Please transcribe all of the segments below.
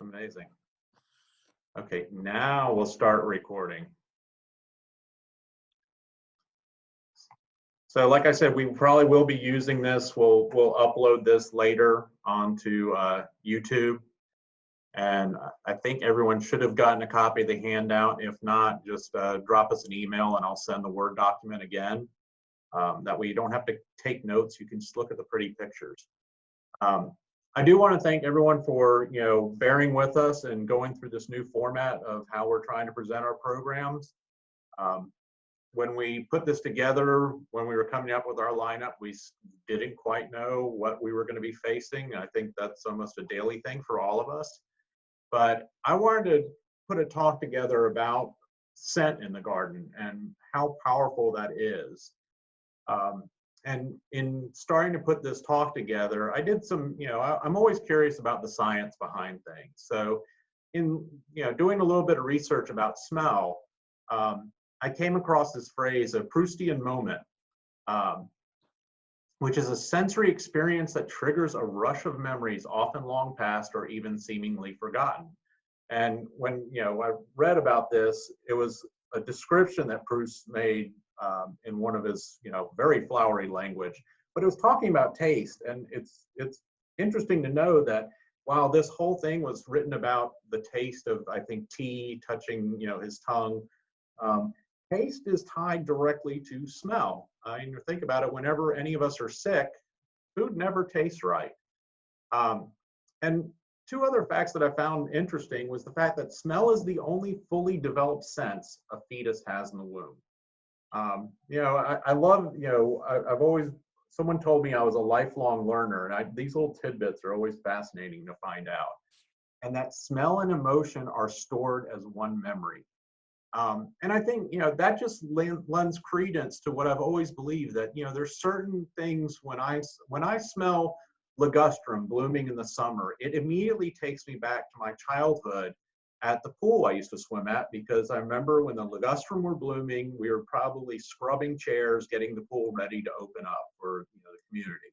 Amazing. Okay, now we'll start recording. So like I said, we probably will be using this. We'll upload this later onto YouTube. And I think everyone should have gotten a copy of the handout. If not, just drop us an email and I'll send the Word document again. That way you don't have to take notes. You can just look at the pretty pictures. I do want to thank everyone for bearing with us and going through this new format of how we're trying to present our programs. When we put this together, when we were coming up with our lineup, we didn't quite know what we were going to be facing. I think that's almost a daily thing for all of us. But I wanted to put a talk together about scent in the garden and how powerful that is. And in starting to put this talk together, I did some, I'm always curious about the science behind things. So in, doing a little bit of research about smell, I came across this phrase, a Proustian moment, which is a sensory experience that triggers a rush of memories often long past or even seemingly forgotten. And when, I read about this, it was a description that Proust made in one of his, very flowery language, but it was talking about taste. And it's interesting to know that while this whole thing was written about the taste of, I think, tea touching, his tongue, taste is tied directly to smell. And you think about it, whenever any of us are sick, food never tastes right. And two other facts that I found interesting was the fact that smell is the only fully developed sense a fetus has in the womb. I love, I've always, someone told me I was a lifelong learner, and these little tidbits are always fascinating to find out. And that smell and emotion are stored as one memory. And I think, that just lends credence to what I've always believed, that, there's certain things when I smell ligustrum blooming in the summer, it immediately takes me back to my childhood at the pool I used to swim at, because I remember when the ligustrum were blooming, we were probably scrubbing chairs, getting the pool ready to open up for the community.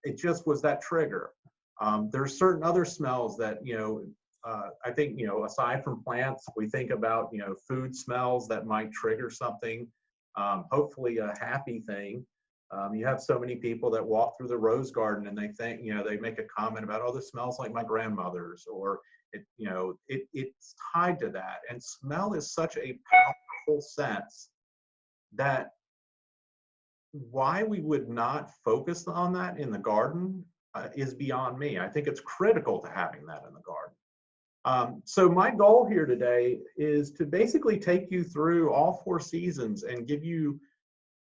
It just was that trigger. There's certain other smells that, I think, aside from plants, we think about, food smells that might trigger something, hopefully a happy thing. You have so many people that walk through the rose garden and they think, they make a comment about, oh, this smells like my grandmother's, or it's tied to that. And smell is such a powerful sense that why we would not focus on that in the garden is beyond me. I think it's critical to having that in the garden. So my goal here today is to basically take you through all 4 seasons and give you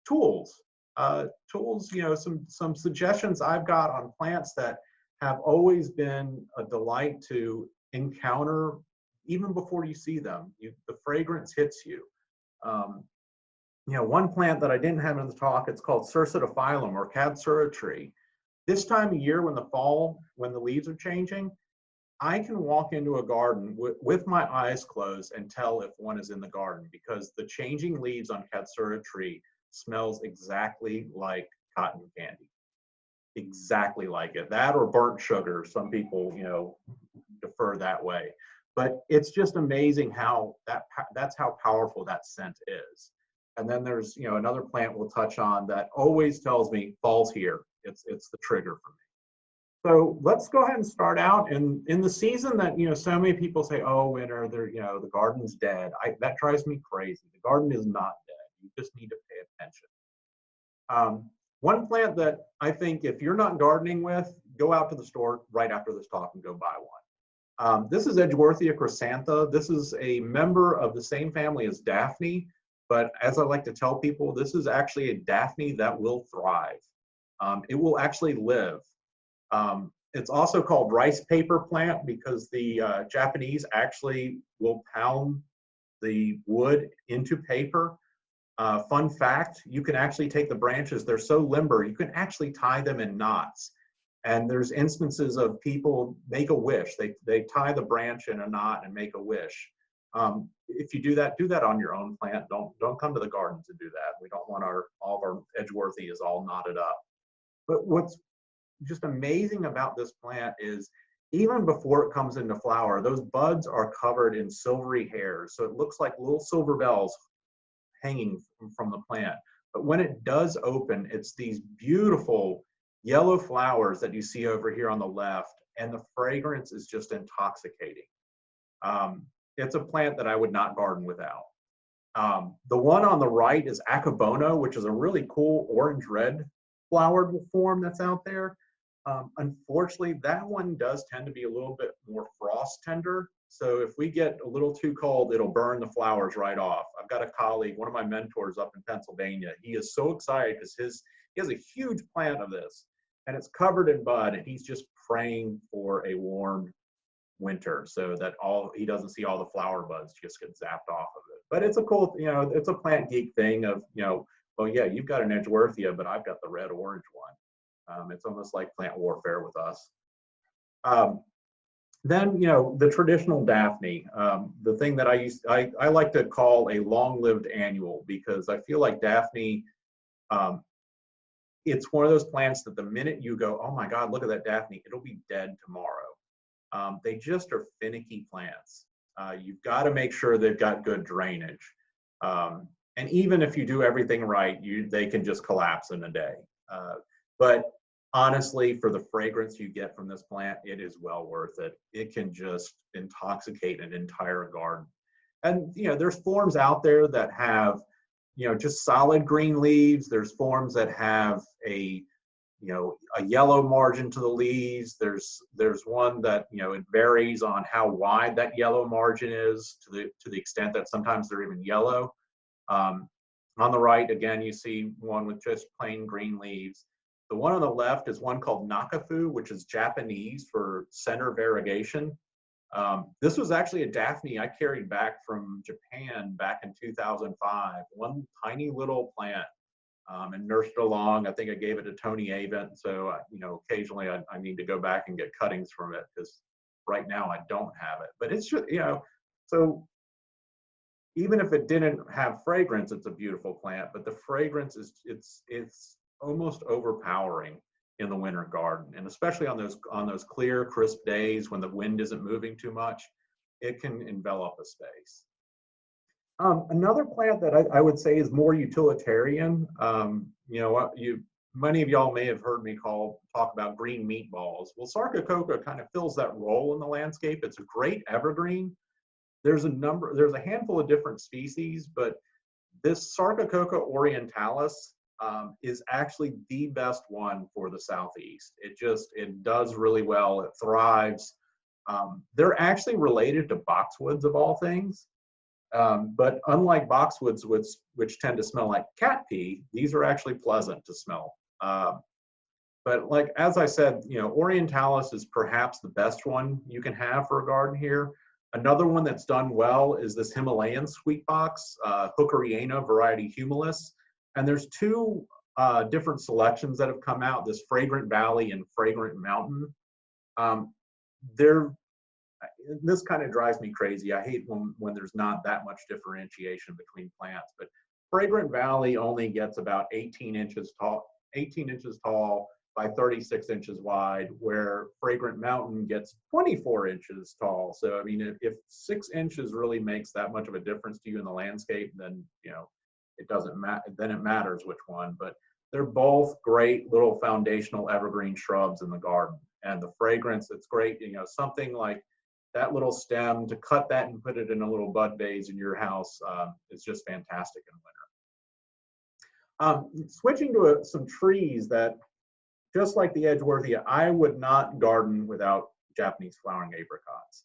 tools, some suggestions I've got on plants that have always been a delight to encounter even before you see them. The fragrance hits you. One plant that I didn't have in the talk, it's called Cercidophyllum or Cadsura tree. This time of year, when the leaves are changing, I can walk into a garden with my eyes closed and tell if one is in the garden, because the changing leaves on Cadsura tree smells exactly like cotton candy. Exactly like it. That or burnt sugar. Some people, defer that way. But it's just amazing how that's how powerful that scent is. And then there's, another plant we'll touch on that always tells me fall's here. It's the trigger for me. So let's go ahead and start out. And in the season that, so many people say, oh, winter, the garden's dead. That drives me crazy. The garden is not dead. You just need to pay attention. One plant that I think if you're not gardening with, go out to the store right after this talk and go buy one. This is Edgeworthia chrysantha. This is a member of the same family as Daphne, but as I like to tell people, this is actually a Daphne that will thrive. It will actually live. It's also called rice paper plant because the Japanese actually will pound the wood into paper. Fun fact, you can actually take the branches, they're so limber, you can actually tie them in knots. And there's instances of people make a wish. They tie the branch in a knot and make a wish. If you do that on your own plant. Don't come to the garden to do that. We don't want all of our Edgeworthias all knotted up. But what's just amazing about this plant is even before it comes into flower, those buds are covered in silvery hairs. So it looks like little silver bells hanging from the plant. But when it does open, it's these beautiful yellow flowers that you see over here on the left, and the fragrance is just intoxicating. It's a plant that I would not garden without. The one on the right is Accabono, which is a really cool orange-red flowered form that's out there. Unfortunately, that one does tend to be a little bit more frost tender. So if we get a little too cold, it'll burn the flowers right off. I've got a colleague, one of my mentors up in Pennsylvania. He is so excited because he has a huge plant of this, and it's covered in bud, and he's just praying for a warm winter so that he doesn't see all the flower buds just get zapped off of it. But it's a cool, it's a plant geek thing of, well, yeah, you've got an Edgeworthia, but I've got the red orange one. It's almost like plant warfare with us. Then, the traditional Daphne, the thing that I like to call a long-lived annual, because I feel like Daphne, it's one of those plants that the minute you go, oh my God, look at that Daphne, it'll be dead tomorrow. They just are finicky plants. You've got to make sure they've got good drainage. And even if you do everything right, they can just collapse in a day. But honestly, for the fragrance you get from this plant, it is well worth it. It can just intoxicate an entire garden. And there's forms out there that have just solid green leaves. There's forms that have a yellow margin to the leaves. There's one that it varies on how wide that yellow margin is, to the extent that sometimes they're even yellow. On the right, again, you see one with just plain green leaves. The one on the left is one called Nakafu, which is Japanese for center variegation. This was actually a Daphne I carried back from Japan back in 2005. One tiny little plant, and nursed it along. I think I gave it to Tony Avent. So, occasionally I need to go back and get cuttings from it, because right now I don't have it. But it's just, so even if it didn't have fragrance, it's a beautiful plant. But the fragrance is, it's almost overpowering in the winter garden, and especially on those clear, crisp days when the wind isn't moving too much, it can envelop a space. Another plant that I would say is more utilitarian. Many of y'all may have heard me talk about green meatballs. Well, Sarcocoa kind of fills that role in the landscape. It's a great evergreen. There's a handful of different species, but this Sarcocoa orientalis is actually the best one for the Southeast. It does really well. It thrives. They're actually related to boxwoods of all things. But unlike boxwoods, which tend to smell like cat pee, these are actually pleasant to smell. But like, as I said, orientalis is perhaps the best one you can have for a garden here. Another one that's done well is this Himalayan sweet box, Hookeriana variety humilis. And there's two different selections that have come out, this Fragrant Valley and Fragrant Mountain. This kind of drives me crazy. I hate when there's not that much differentiation between plants, but Fragrant Valley only gets about 18 inches tall by 36 inches wide, where Fragrant Mountain gets 24 inches tall. So, I mean, if 6 inches really makes that much of a difference to you in the landscape, then, it doesn't matter, then it matters which one. But they're both great little foundational evergreen shrubs in the garden. And the fragrance, it's great, something like that little stem, to cut that and put it in a little bud vase in your house is just fantastic in winter. Switching to some trees that, just like the Edgeworthia, I would not garden without Japanese flowering apricots.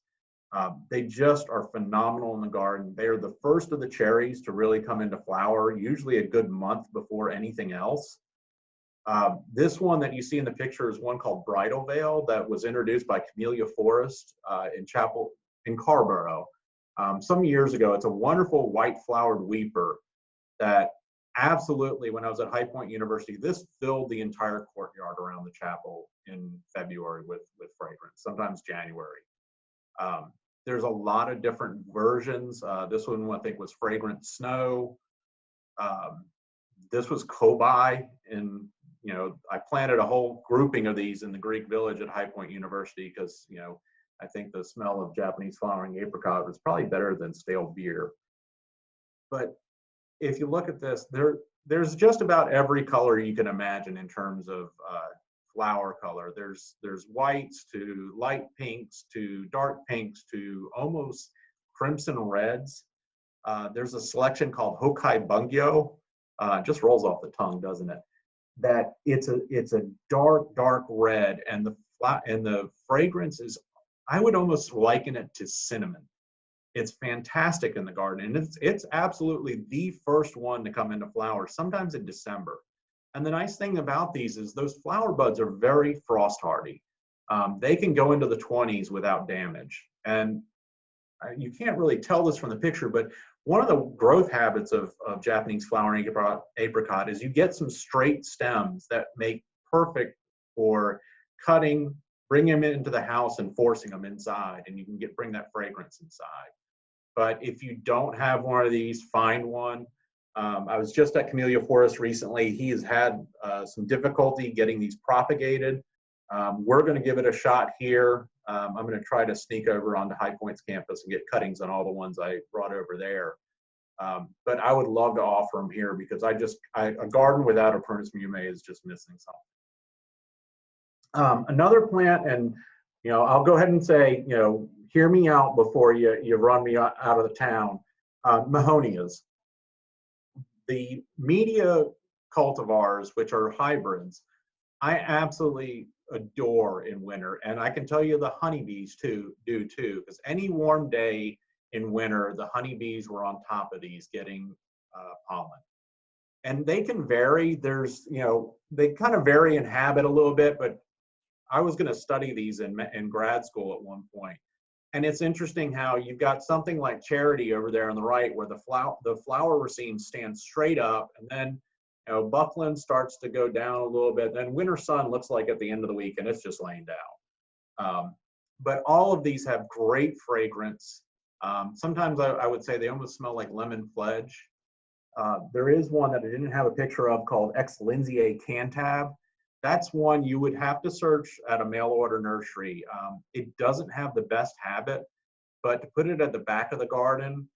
They just are phenomenal in the garden. They are the first of the cherries to really come into flower, usually a good month before anything else. This one that you see in the picture is one called Bridal Veil that was introduced by Camellia Forest in Carborough some years ago. It's a wonderful white flowered weeper that absolutely, when I was at High Point University, this filled the entire courtyard around the chapel in February with fragrance, sometimes January. There's a lot of different versions. This one I think was Fragrant Snow. This was Kobai in you know, I planted a whole grouping of these in the Greek village at High Point University because, you know, I think the smell of Japanese flowering apricot was probably better than stale beer. But if you look at this, there's just about every color you can imagine in terms of flower color. There's whites to light pinks to dark pinks to almost crimson reds. There's a selection called Hokai Bungyo. Just rolls off the tongue, doesn't it? That it's a dark red, and the fragrance is, I would almost liken it to cinnamon. It's fantastic in the garden, and it's absolutely the first one to come into flower, sometimes in December. And the nice thing about these is those flower buds are very frost hardy. They can go into the 20s without damage. And you can't really tell this from the picture, but one of the growth habits of Japanese flowering apricot is you get some straight stems that make perfect for cutting, bring them into the house and forcing them inside, and you can bring that fragrance inside. But if you don't have one of these, find one. I was just at Camellia Forest recently. He has had some difficulty getting these propagated. We're going to give it a shot here. I'm going to try to sneak over onto High Point's campus and get cuttings on all the ones I brought over there. But I would love to offer them here because a garden without a Prunus mume is just missing something. Another plant, and you know, I'll go ahead and say, you know, hear me out before you run me out of the town. Mahonias. The media cultivars, which are hybrids, I absolutely adore in winter, and I can tell you the honeybees do too, because any warm day in winter, the honeybees were on top of these getting pollen. And they can vary. There's, you know, they kind of vary in habit a little bit, but I was going to study these in grad school at one point. And it's interesting how you've got something like Charity over there on the right, where the flower raceme stands straight up, and then, you know, Buckland starts to go down a little bit. Then Winter Sun looks like at the end of the week, and it's just laying down. But all of these have great fragrance. Sometimes I would say they almost smell like lemon fledge. There is one that I didn't have a picture of called Ex Lindsay Cantab. That's one you would have to search at a mail order nursery. It doesn't have the best habit, but to put it at the back of the garden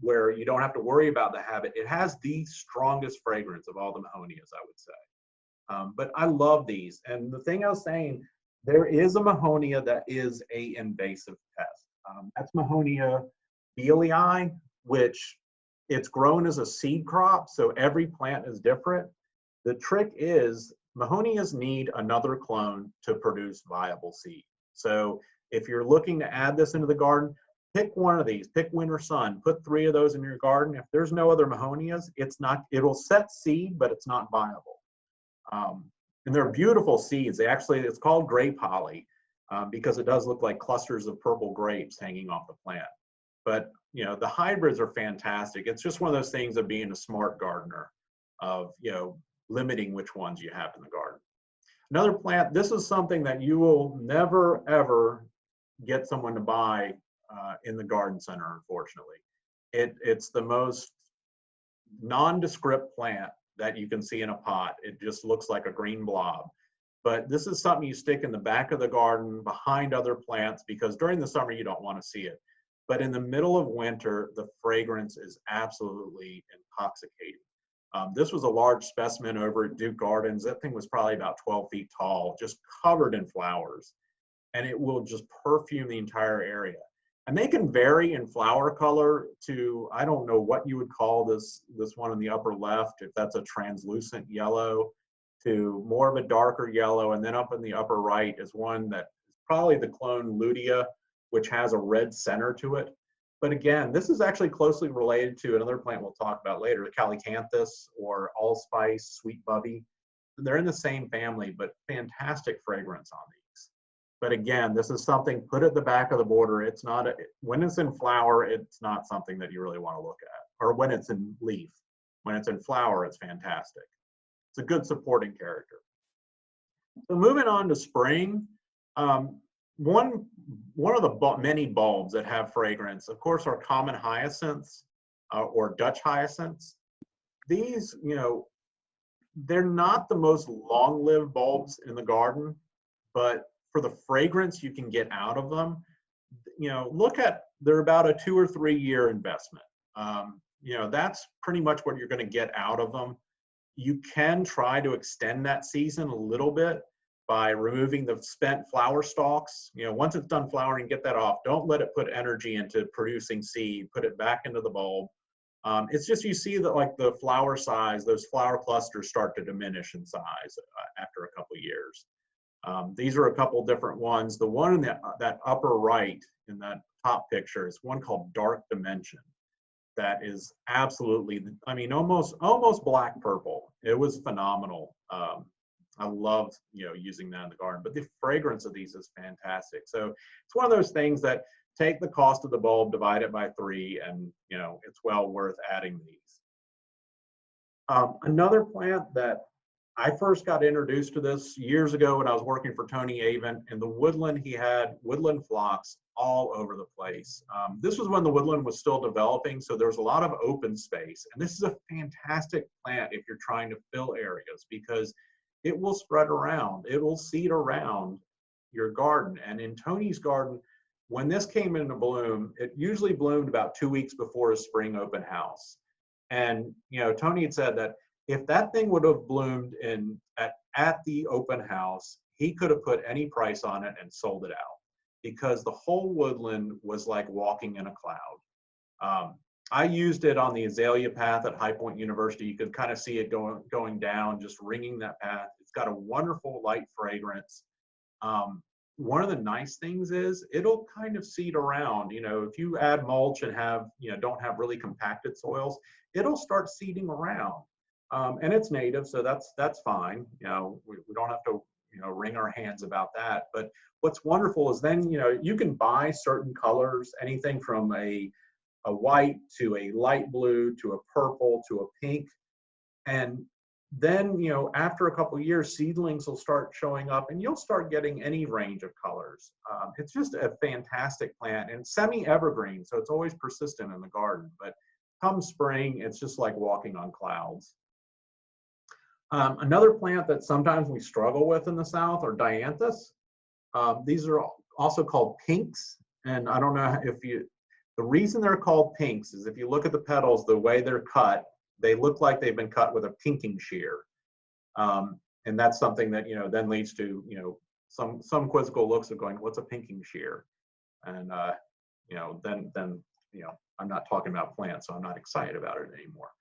where you don't have to worry about the habit, it has the strongest fragrance of all the Mahonias, I would say. But I love these. And the thing I was saying, there is a Mahonia that is an invasive pest. That's Mahonia bealii, which it's grown as a seed crop, so every plant is different. The trick is Mahonias need another clone to produce viable seed. So if you're looking to add this into the garden, pick one of these, pick Winter Sun, put 3 of those in your garden. If there's no other Mahonias, it'll set seed, but it's not viable. And they're beautiful seeds. It's called grape holly because it does look like clusters of purple grapes hanging off the plant. But you know, the hybrids are fantastic. It's just one of those things of being a smart gardener, of, you know, limiting which ones you have in the garden. Another plant, this is something that you will never ever get someone to buy in the garden center, unfortunately. It's the most nondescript plant that you can see in a pot. It just looks like a green blob. But this is something you stick in the back of the garden behind other plants, because during the summer you don't want to see it. But in the middle of winter, the fragrance is absolutely intoxicating. This was a large specimen over at Duke Gardens. That thing was probably about 12 feet tall, just covered in flowers. And it will just perfume the entire area. And they can vary in flower color to, I don't know what you would call this one in the upper left, if that's a translucent yellow, to more of a darker yellow. And then up in the upper right is one that is probably the clone Lutea, which has a red center to it. But again, this is actually closely related to another plant we'll talk about later, the Calycanthus or allspice, sweet bubby. They're in the same family, but fantastic fragrance on these. But again, this is something put at the back of the border. It's not, when it's in flower, it's not something that you really want to look at, or when it's in leaf. When it's in flower, it's fantastic. It's a good supporting character. So moving on to spring, one of the many bulbs that have fragrance, of course, are common hyacinths or Dutch hyacinths. These, you know, they're not the most long-lived bulbs in the garden, but for the fragrance you can get out of them, they're about a 2 or 3 year investment. That's pretty much what you're going to get out of them. You can try to extend that season a little bit by removing the spent flower stalks. Once it's done flowering, get that off. Don't let it put energy into producing seed. Put it back into the bulb. It's just, you see that like the flower size, those flower clusters start to diminish in size after a couple years. These are a couple different ones. The one in that upper right in that top picture is one called Dark Dimension. That is absolutely, I mean, almost black purple. It was phenomenal. I loved, using that in the garden, but the fragrance of these is fantastic. So it's one of those things that take the cost of the bulb, divide it by 3, and it's well worth adding these. Another plant that I first got introduced to this years ago when I was working for Tony Avent. In the woodland, he had woodland phlox all over the place. This was when the woodland was still developing, so there was a lot of open space. And this is a fantastic plant if you're trying to fill areas, because it will spread around. It will seed around your garden. And in Tony's garden, when this came into bloom, it usually bloomed about 2 weeks before his spring open house. And Tony had said that if that thing would have bloomed at the open house, he could have put any price on it and sold it out, because the whole woodland was like walking in a cloud. I used it on the azalea path at High Point University. You could kind of see it going down, just ringing that path. It's got a wonderful light fragrance. One of the nice things is it'll kind of seed around. If you add mulch and don't have really compacted soils, it'll start seeding around. And it's native, so that's fine. We don't have to wring our hands about that. But what's wonderful is then you can buy certain colors, anything from a white to a light blue to a purple to a pink, and then after a couple of years, seedlings will start showing up, and you'll start getting any range of colors. It's just a fantastic plant, and semi-evergreen, so it's always persistent in the garden. But come spring, it's just like walking on clouds. Another plant that sometimes we struggle with in the South are dianthus. These are also called pinks, and I don't know the reason they're called pinks is if you look at the petals, the way they're cut, they look like they've been cut with a pinking shear. And that's something that, then leads to, some quizzical looks of going, what's a pinking shear? And, then I'm not talking about plants, so I'm not excited about it anymore.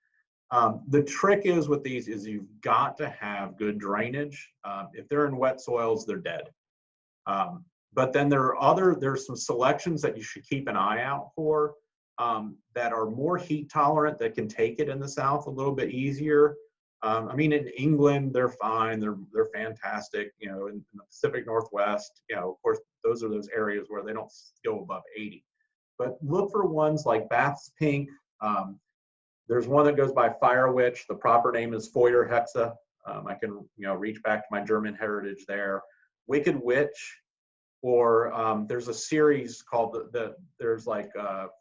The trick is with these is you've got to have good drainage. If they're in wet soils, they're dead. But then there's some selections that you should keep an eye out for that are more heat tolerant, that can take it in the South a little bit easier. I mean, in England, they're fine. They're fantastic. In the Pacific Northwest, of course, those are those areas where they don't go above 80. But look for ones like Bath's Pink. There's one that goes by Fire Witch. The proper name is Feuerhexe. I can reach back to my German heritage there. Wicked Witch, or there's a series called there's like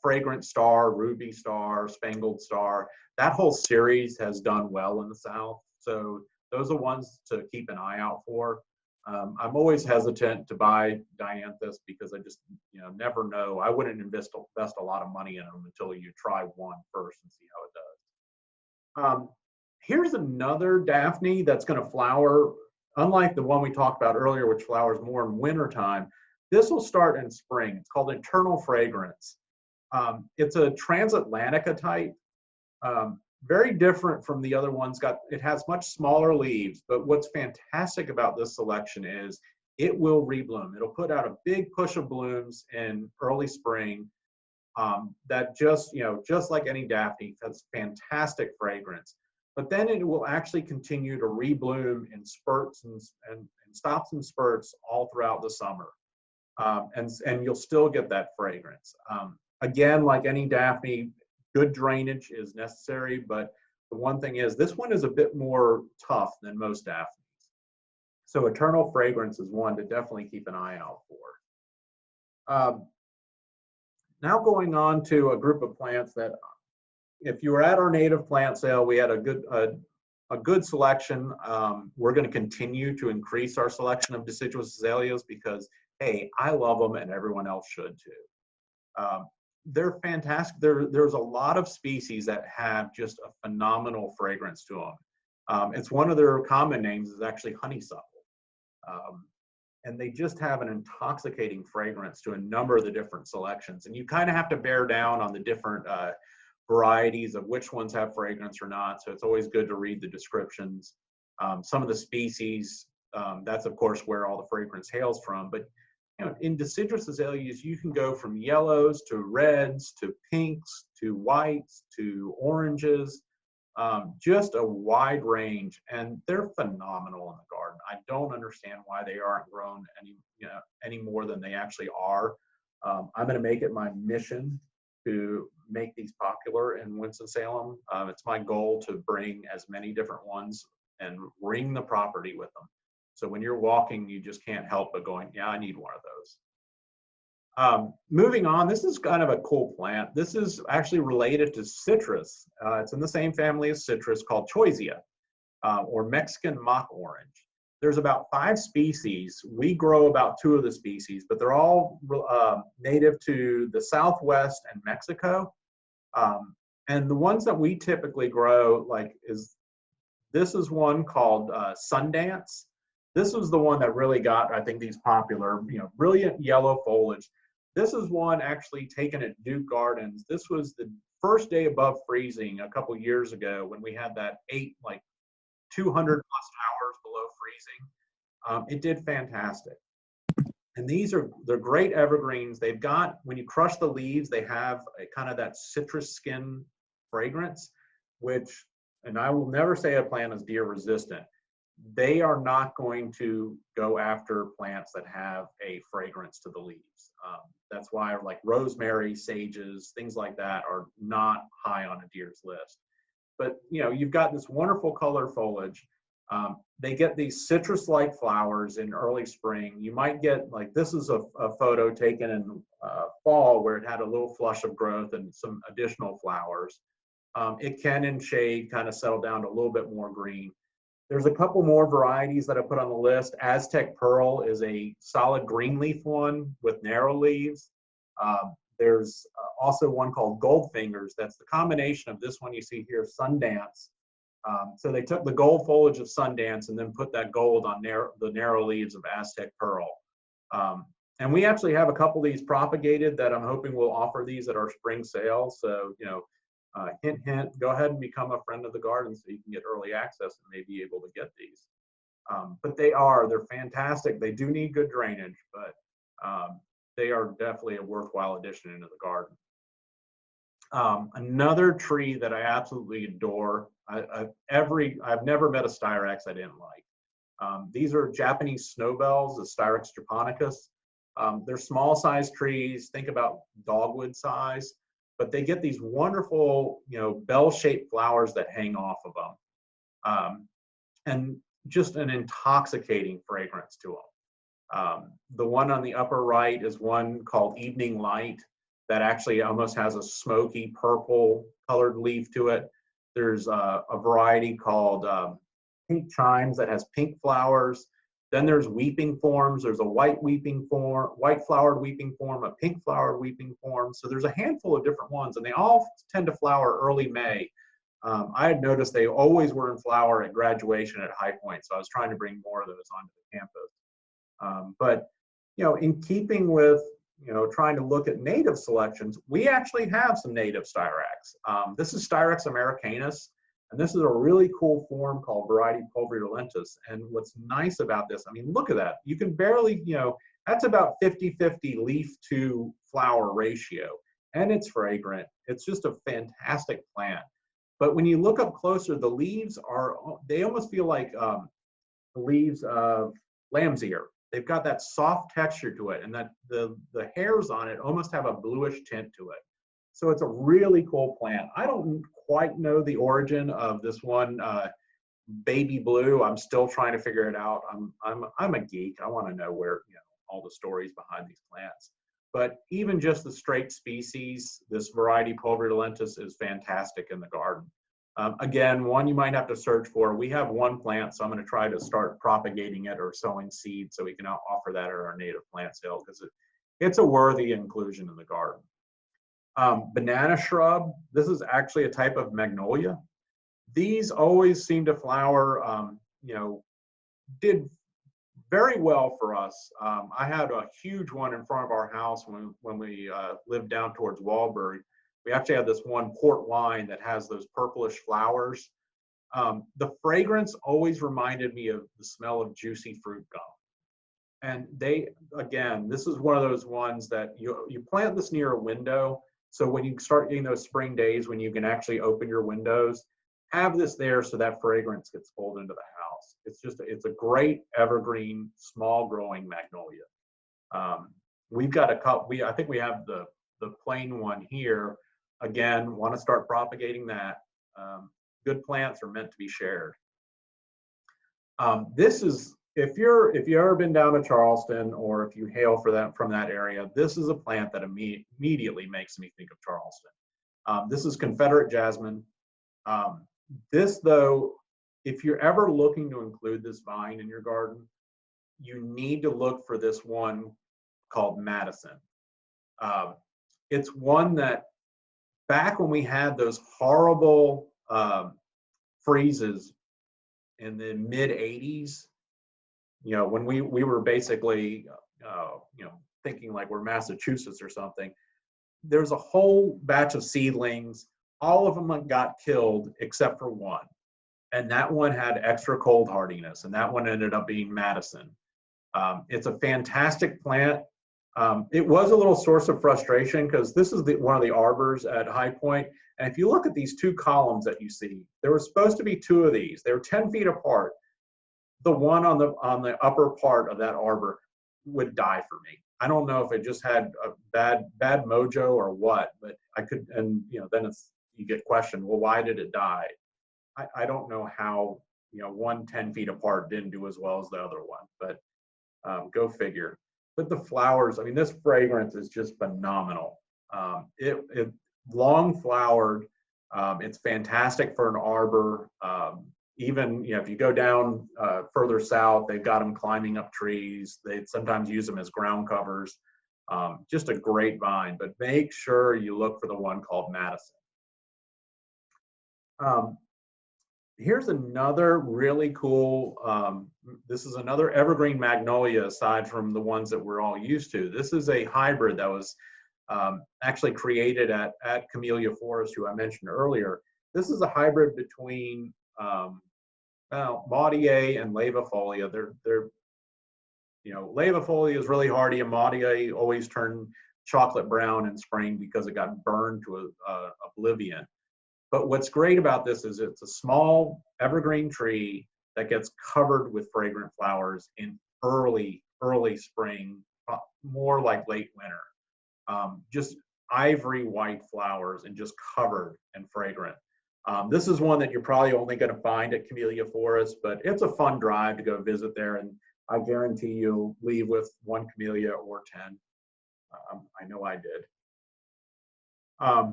Fragrant Star, Ruby Star, Spangled Star. That whole series has done well in the South. So those are ones to keep an eye out for. I'm always hesitant to buy dianthus because I just never know. I wouldn't invest a lot of money in them until you try one first and see how it does. Here's another Daphne that's going to flower. Unlike the one we talked about earlier, which flowers more in wintertime, this will start in spring. It's called Eternal Fragrance. It's a transatlantica type. Very different from the other ones. It has much smaller leaves, but what's fantastic about this selection is it will rebloom. It'll put out a big push of blooms in early spring that just like any Daphne, has fantastic fragrance. But then it will actually continue to rebloom in spurts and stops and spurts all throughout the summer. And you'll still get that fragrance. Again, like any Daphne, good drainage is necessary, but the one thing is this one is a bit more tough than most Daphnes. So Eternal Fragrance is one to definitely keep an eye out for. Now going on to a group of plants that, if you were at our native plant sale, we had a a good selection. We're going to continue to increase our selection of deciduous azaleas because, hey, I love them and everyone else should too. They're fantastic. There's a lot of species that have just a phenomenal fragrance to them. It's one of their common names is actually honeysuckle. And they just have an intoxicating fragrance to a number of the different selections. And you kind of have to bear down on the different varieties of which ones have fragrance or not. So it's always good to read the descriptions. Some of the species, that's of course where all the fragrance hails from. But you know, in deciduous azaleas, you can go from yellows to reds to pinks to whites to oranges. Just a wide range, and they're phenomenal in the garden. I don't understand why they aren't grown any more than they actually are. I'm going to make it my mission to make these popular in Winston-Salem. It's my goal to bring as many different ones and ring the property with them. So when you're walking, you just can't help but going, yeah, I need one of those. Moving on, this is kind of a cool plant. This is actually related to citrus. It's in the same family as citrus called choisya, or Mexican mock orange. There's about 5 species. We grow about 2 of the species, but they're all native to the Southwest and Mexico. And the ones that we typically grow, this is one called Sundance. This was the one that really got, I think, these popular, brilliant yellow foliage. This is one actually taken at Duke Gardens. This was the first day above freezing a couple years ago when we had that 200 plus hours below freezing. It did fantastic. And they're great evergreens. They've got, when you crush the leaves, they have a kind of that citrus skin fragrance, which, and I will never say a plant is deer resistant. They are not going to go after plants that have a fragrance to the leaves. That's why like rosemary, sages, things like that are not high on a deer's list. But you've got this wonderful color foliage. They get these citrus-like flowers in early spring. You might get, this is a photo taken in fall where it had a little flush of growth and some additional flowers. It can in shade kind of settle down to a little bit more green. There's a couple more varieties that I put on the list. Aztec Pearl is a solid green leaf one with narrow leaves. There's also one called Goldfingers. That's the combination of this one you see here, Sundance. So they took the gold foliage of Sundance and then put that gold on the narrow leaves of Aztec Pearl. And we actually have a couple of these propagated that I'm hoping we'll offer these at our spring sale. So, hint, hint, go ahead and become a friend of the garden so you can get early access and may be able to get these. But they're fantastic. They do need good drainage, but they are definitely a worthwhile addition into the garden. Another tree that I absolutely adore, I've never met a Styrax I didn't like. These are Japanese snowbells, the Styrax japonicus. They're small sized trees, think about dogwood size, but they get these wonderful, bell-shaped flowers that hang off of them. And just an intoxicating fragrance to them. The one on the upper right is one called Evening Light that actually almost has a smoky purple colored leaf to it. There's a variety called Pink Chimes that has pink flowers. Then there's weeping forms. There's a white flowered weeping form, a pink flowered weeping form. So there's a handful of different ones, and they all tend to flower early May. I had noticed they always were in flower at graduation at High Point, so I was trying to bring more of those onto the campus. But in keeping with trying to look at native selections, we actually have some native Styrax. This is Styrax americanus. And this is a really cool form called variety pulverulentus. And what's nice about this, I mean, look at that. You can barely, that's about 50-50 leaf to flower ratio. And it's fragrant. It's just a fantastic plant. But when you look up closer, the leaves they almost feel like the leaves of lamb's ear. They've got that soft texture to it, and that the hairs on it almost have a bluish tint to it. So it's a really cool plant. I don't quite know the origin of this one, baby blue. I'm still trying to figure it out. I'm a geek. I want to know where all the stories behind these plants. But even just the straight species, this variety pulverulentus is fantastic in the garden. Again, one you might have to search for. We have one plant, so I'm going to try to start propagating it or sowing seeds so we can offer that at our native plant sale because it's a worthy inclusion in the garden. Banana shrub, this is actually a type of magnolia. These always seem to flower, did very well for us. I had a huge one in front of our house when we lived down towards Walbury. We actually had this one port wine that has those purplish flowers. The fragrance always reminded me of the smell of juicy fruit gum. And again, this is one of those ones that you plant this near a window. So when you start getting those spring days when you can actually open your windows, have this there so that fragrance gets pulled into the house. It's a great evergreen, small growing magnolia. We've got a couple, I think we have the plain one here. Again, want to start propagating that. Good plants are meant to be shared. This is, if you've ever been down to Charleston or if you hail from that area, this is a plant that immediately makes me think of Charleston. This is Confederate jasmine. This, though, if you're ever looking to include this vine in your garden, you need to look for this one called Madison. It's one that back when we had those horrible freezes in the mid 80s, when we were basically, thinking like we're Massachusetts or something, there's a whole batch of seedlings. All of them got killed except for one. And that one had extra cold hardiness, and that one ended up being Madison. It's a fantastic plant. It was a little source of frustration because this is one of the arbors at High Point. And if you look at these two columns that you see, there were supposed to be two of these. They were 10 feet apart. The one on the upper part of that arbor would die for me. I don't know if it just had a bad mojo or what, but I could, and then you get questioned, well, why did it die? I don't know how, one 10 feet apart didn't do as well as the other one, but go figure. But the flowers, I mean, this fragrance is just phenomenal. It long flowered. It's fantastic for an arbor. Even if you go down further south, they've got them climbing up trees. They sometimes use them as ground covers. Just a great vine, but make sure you look for the one called Madison. Here's another really cool, this is another evergreen magnolia aside from the ones that we're all used to. This is a hybrid that was actually created at Camellia Forest, who I mentioned earlier. This is a hybrid between Maudier and Laevifolia. Laevifolia is really hardy, and Maudier always turned chocolate brown in spring because it got burned to oblivion. But what's great about this is it's a small evergreen tree that gets covered with fragrant flowers in early spring, more like late winter. Just ivory white flowers and just covered and fragrant. This is one that you're probably only going to find at Camellia Forest, but it's a fun drive to go visit there, and I guarantee you'll leave with one camellia or 10. I know I did.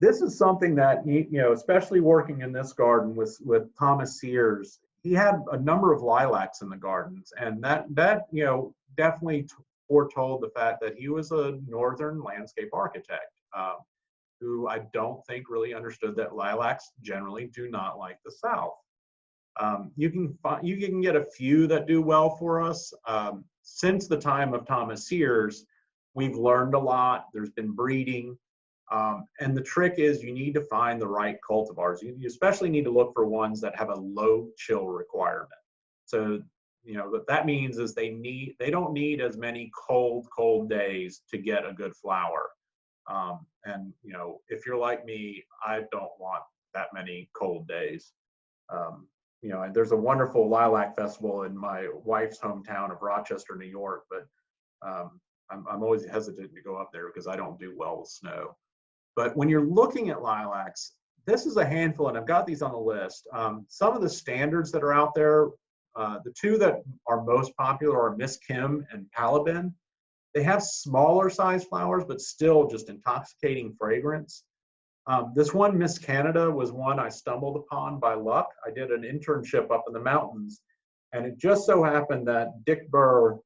This is something that, especially working in this garden with Thomas Sears, he had a number of lilacs in the gardens, and that definitely foretold the fact that he was a northern landscape architect who I don't think really understood that lilacs generally do not like the South. You can get a few that do well for us. Since the time of Thomas Sears, we've learned a lot. There's been breeding. And the trick is you need to find the right cultivars. You especially need to look for ones that have a low chill requirement. So, what that means is they don't need as many cold days to get a good flower. And if you're like me, I don't want that many cold days. And there's a wonderful lilac festival in my wife's hometown of Rochester, New York, but I'm always hesitant to go up there because I don't do well with snow. But when you're looking at lilacs, this is a handful, and I've got these on the list. Some of the standards that are out there, the two that are most popular are Miss Kim and Palabin. They have smaller size flowers, but still just intoxicating fragrance. This one, Miss Canada, was one I stumbled upon by luck. I did an internship up in the mountains, and it just so happened that Dick Burr,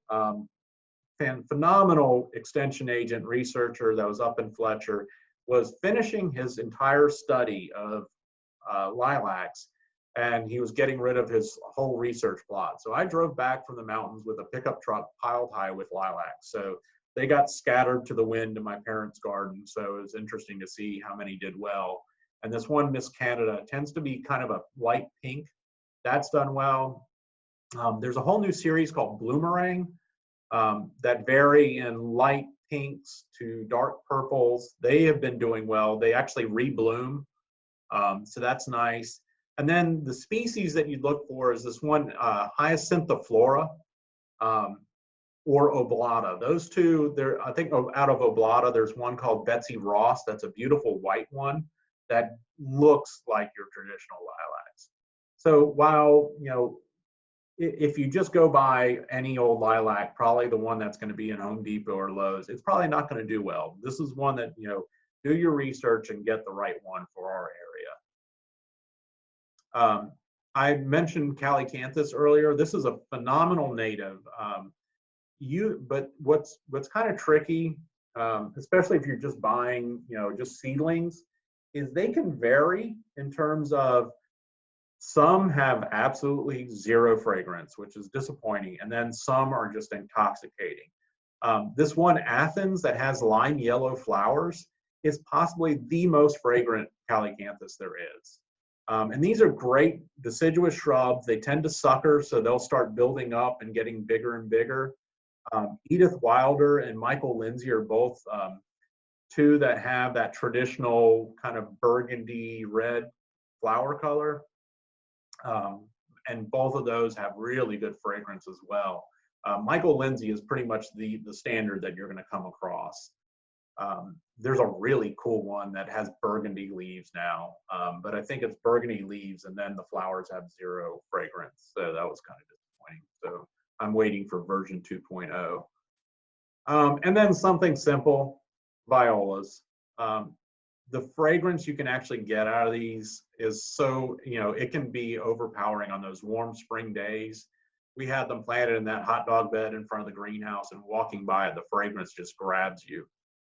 phenomenal extension agent researcher that was up in Fletcher, was finishing his entire study of lilacs, and he was getting rid of his whole research plot. So I drove back from the mountains with a pickup truck piled high with lilacs. So they got scattered to the wind in my parents' garden. So it was interesting to see how many did well. And this one, Miss Canada, tends to be kind of a light pink. That's done well. There's a whole new series called Bloomerang that vary in light pinks to dark purples. They have been doing well. They actually rebloom, so that's nice. And then the species that you'd look for is this one, Hyacinthiflora or Oblata. Those two, I think out of Oblata, there's one called Betsy Ross. That's a beautiful white one that looks like your traditional lilacs. So while, if you just go buy any old lilac, probably the one that's going to be in Home Depot or Lowe's, it's probably not going to do well. This is one that, do your research and get the right one for our area. I mentioned Calycanthus earlier. This is a phenomenal native. But what's kind of tricky, especially if you're just buying, just seedlings, is they can vary in terms of, some have absolutely zero fragrance, which is disappointing, and then some are just intoxicating. This one, Athens, that has lime yellow flowers, is possibly the most fragrant Calycanthus there is. And these are great deciduous shrubs. They tend to sucker, so they'll start building up and getting bigger and bigger. Edith Wilder and Michael Lindsay are both two that have that traditional kind of burgundy red flower color. And both of those have really good fragrance as well. Michael Lindsay is pretty much the standard that you're going to come across. There's a really cool one that has burgundy leaves now, but I think it's burgundy leaves and then the flowers have zero fragrance. So that was kind of disappointing. So I'm waiting for version 2.0. And then something simple, violas. The fragrance you can actually get out of these is so, it can be overpowering on those warm spring days. We had them planted in that hot dog bed in front of the greenhouse, and walking by it, the fragrance just grabs you.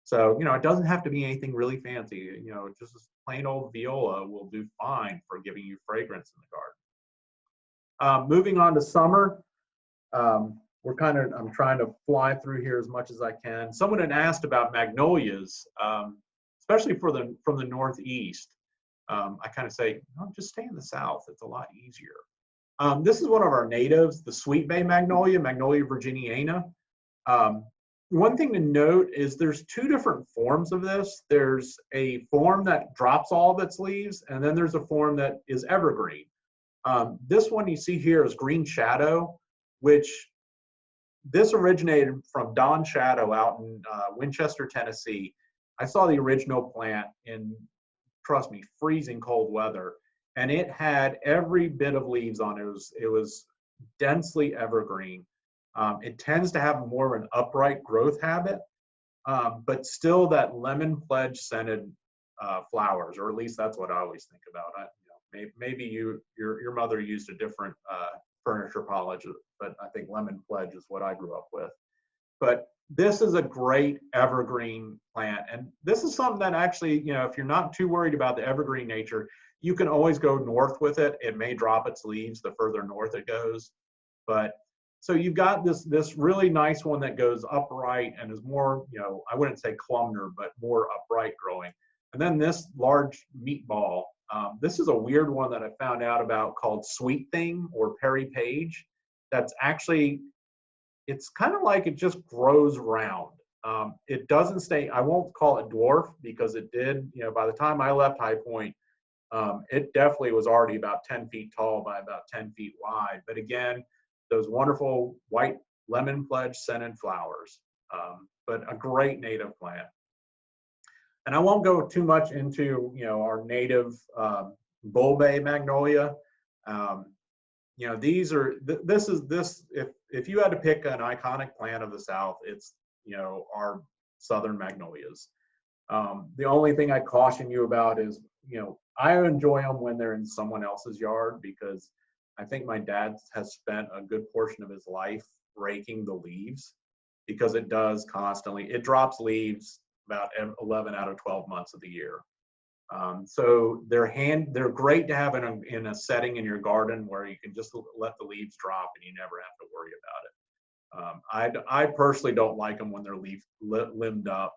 So, it doesn't have to be anything really fancy. Just a plain old viola will do fine for giving you fragrance in the garden. Moving on to summer. I'm trying to fly through here as much as I can. Someone had asked about magnolias, especially from the Northeast. I kind of say, just stay in the South. It's a lot easier. This is one of our natives, the Sweet Bay magnolia, Magnolia virginiana. One thing to note is there's two different forms of this. There's a form that drops all of its leaves, and then there's a form that is evergreen. This one you see here is Green Shadow, which this originated from Don Shadow out in Winchester, Tennessee. I saw the original plant in, trust me, freezing cold weather, and it had every bit of leaves on it. It was densely evergreen. It tends to have more of an upright growth habit, but still that lemon pledge scented flowers, or at least that's what I always think about. Maybe your mother used a different furniture polish, but I think lemon pledge is what I grew up with. But this is a great evergreen plant, and this is something that actually, if you're not too worried about the evergreen nature, you can always go north with it. It may drop its leaves the further north it goes, but so you've got this really nice one that goes upright and is more, I wouldn't say columnar, but more upright growing. And then this large meatball. This is a weird one that I found out about called Sweet Thing or Perry Page. That's actually, it's kind of like it just grows round. It doesn't stay, I won't call it dwarf because it did, by the time I left High Point, it definitely was already about 10 feet tall by about 10 feet wide. But again, those wonderful white lemon pledge scented flowers, but a great native plant. And I won't go too much into, our native Bull Bay magnolia. These are, if you had to pick an iconic plant of the South, it's, our southern magnolias. The only thing I caution you about is, I enjoy them when they're in someone else's yard, because I think my dad has spent a good portion of his life raking the leaves, because it does constantly, it drops leaves about 11 out of 12 months of the year. So they're great to have in a setting in your garden where you can just let the leaves drop and you never have to worry about it. I personally don't like them when they're limbed up,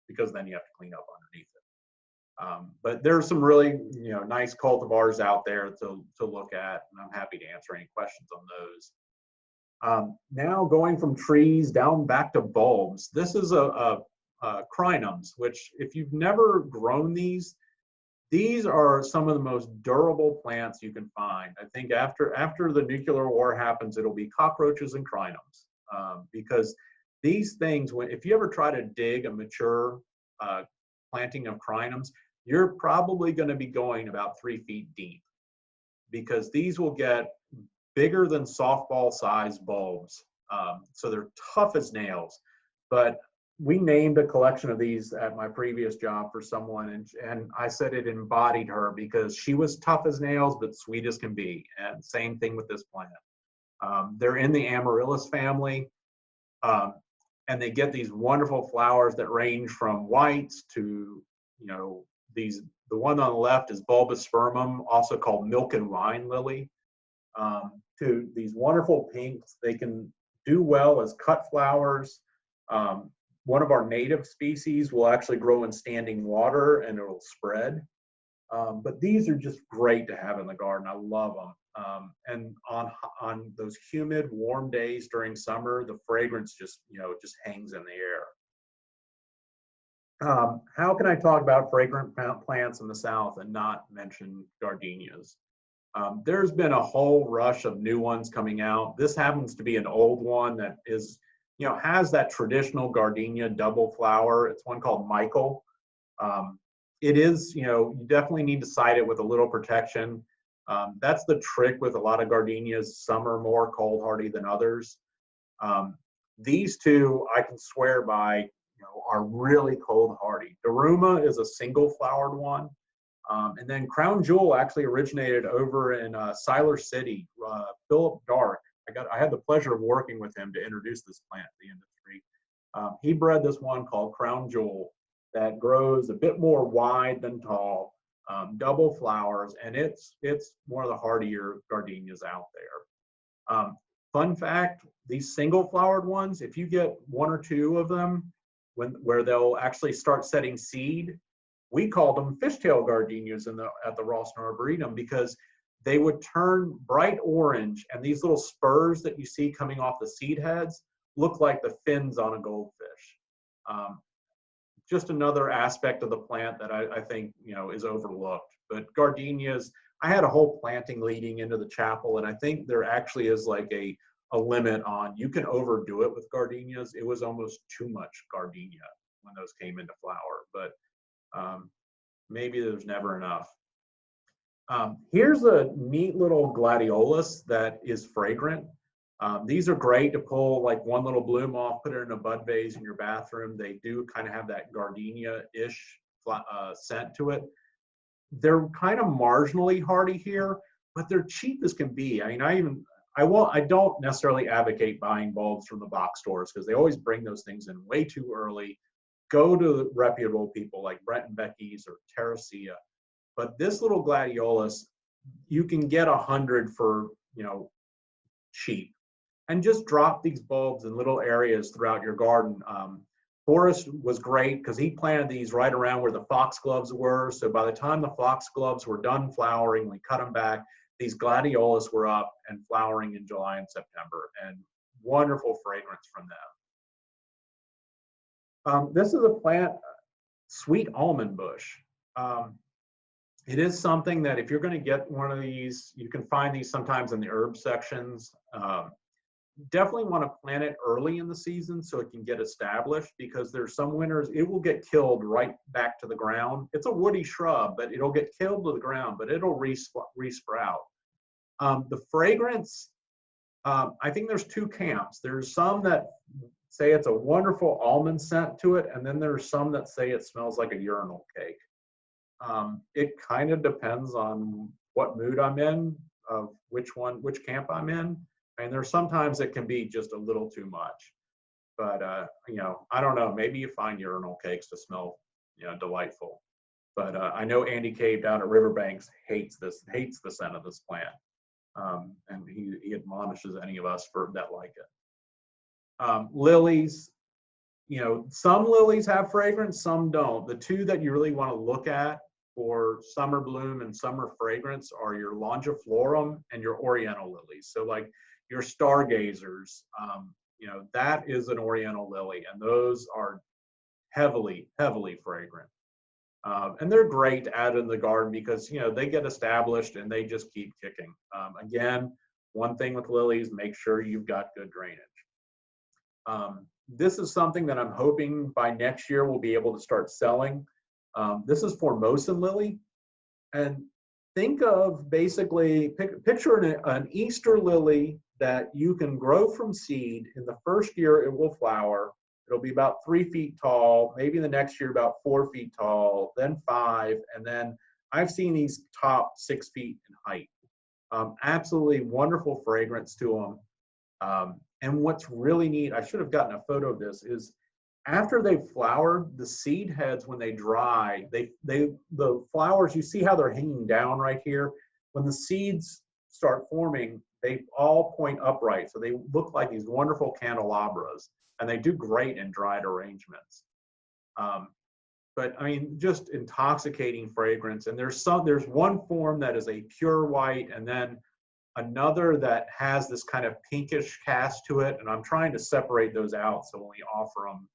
because then you have to clean up underneath it. But there's some really nice cultivars out there to look at, and I'm happy to answer any questions on those. Now going from trees down back to bulbs. This is a crinums, which if you've never grown these are some of the most durable plants you can find. I think after the nuclear war happens, it'll be cockroaches and crinums, because these things, if you ever try to dig a mature planting of crinums, you're probably going to be going about 3 feet deep, because these will get bigger than softball sized bulbs. So they're tough as nails. But we named a collection of these at my previous job for someone, and I said it embodied her, because she was tough as nails but sweet as can be. And same thing with this plant. They're in the amaryllis family, and they get these wonderful flowers that range from whites to these. The one on the left is bulbospermum, also called milk and wine lily, to these wonderful pinks. They can do well as cut flowers. One of our native species will actually grow in standing water and it'll spread. But these are just great to have in the garden. I love them. And on those humid, warm days during summer, the fragrance just hangs in the air. How can I talk about fragrant plants in the South and not mention gardenias? There's been a whole rush of new ones coming out. This happens to be an old one that is, has that traditional gardenia double flower. It's one called Michael. It is, you definitely need to side it with a little protection. That's the trick with a lot of gardenias. Some are more cold hardy than others. These two, I can swear by, are really cold hardy. Daruma is a single flowered one. And then Crown Jewel actually originated over in Siler City. Philip Dark, I had the pleasure of working with him to introduce this plant to the industry. He bred this one called Crown Jewel that grows a bit more wide than tall, double flowers, and it's one of the hardier gardenias out there. Fun fact, these single flowered ones, if you get 1 or 2 of them where they'll actually start setting seed, we called them fishtail gardenias at the Ralston Arboretum, because they would turn bright orange, and these little spurs that you see coming off the seed heads look like the fins on a goldfish. Just another aspect of the plant that I think is overlooked. But gardenias, I had a whole planting leading into the chapel, and I think there actually is like a limit on, you can overdo it with gardenias. It was almost too much gardenia when those came into flower, but maybe there's never enough. Here's a neat little gladiolus that is fragrant. These are great to pull like one little bloom off, put it in a bud vase in your bathroom. They do kind of have that gardenia-ish scent to it. They're kind of marginally hardy here, but they're cheap as can be. I mean, I don't necessarily advocate buying bulbs from the box stores, because they always bring those things in way too early. Go to reputable people like Brett and Becky's or Terracea. But this little gladiolus, you can get 100 for cheap, and just drop these bulbs in little areas throughout your garden. Forrest was great because he planted these right around where the foxgloves were. So by the time the foxgloves were done flowering, we cut them back. These gladiolus were up and flowering in July and September, and wonderful fragrance from them. This is a plant, sweet almond bush. It is something that if you're going to get one of these, you can find these sometimes in the herb sections. Definitely want to plant it early in the season so it can get established, because there's some winters it will get killed right back to the ground. It's a woody shrub, but it'll get killed to the ground, but it'll resprout. The fragrance, I think there's 2 camps. There's some that say it's a wonderful almond scent to it, and then there's some that say it smells like a urinal cake. It kind of depends on what mood I'm in, of which camp I'm in. And there's sometimes it can be just a little too much. But I don't know. Maybe you find urinal cakes to smell, delightful. But I know Andy Cave down at Riverbanks hates the scent of this plant, and he admonishes any of us that like it. Lilies, some lilies have fragrance, some don't. The two that you really want to look at for summer bloom and summer fragrance are your longiflorum and your oriental lilies. So like your stargazers, that is an oriental lily, and those are heavily, heavily fragrant. And they're great to add in the garden because, they get established and they just keep kicking. Again, one thing with lilies, make sure you've got good drainage. This is something that I'm hoping by next year we'll be able to start selling. This is Formosan lily. And think of basically, picture an Easter lily that you can grow from seed. In the first year, it will flower. It'll be about 3 feet tall, maybe the next year about 4 feet tall, then 5, and then I've seen these top 6 feet in height. Absolutely wonderful fragrance to them. And what's really neat, I should have gotten a photo of this, is after they've flowered, the seed heads, when they dry, the flowers, you see how they're hanging down right here? When the seeds start forming, they all point upright. So they look like these wonderful candelabras, and they do great in dried arrangements. But I mean, just intoxicating fragrance. And there's one form that is a pure white, and then another that has this kind of pinkish cast to it, and I'm trying to separate those out so when we offer them,